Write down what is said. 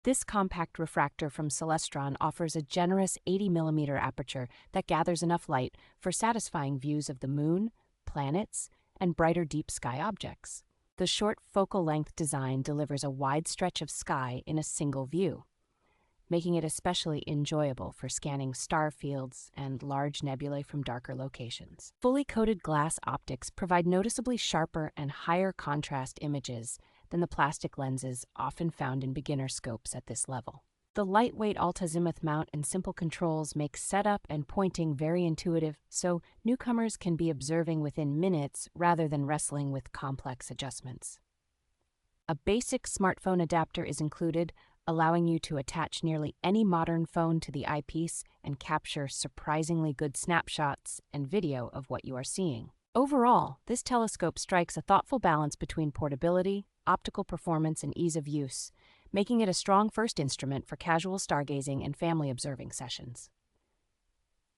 This compact refractor from Celestron offers a generous 80 mm aperture that gathers enough light for satisfying views of the moon, planets, and brighter deep sky objects. The short focal length design delivers a wide stretch of sky in a single view, making it especially enjoyable for scanning star fields and large nebulae from darker locations. Fully coated glass optics provide noticeably sharper and higher contrast images than the plastic lenses often found in beginner scopes at this level. The lightweight altazimuth mount and simple controls make setup and pointing very intuitive, so newcomers can be observing within minutes rather than wrestling with complex adjustments. A basic smartphone adapter is included, allowing you to attach nearly any modern phone to the eyepiece and capture surprisingly good snapshots and video of what you are seeing. Overall, this telescope strikes a thoughtful balance between portability, optical performance, and ease of use, making it a strong first instrument for casual stargazing and family observing sessions.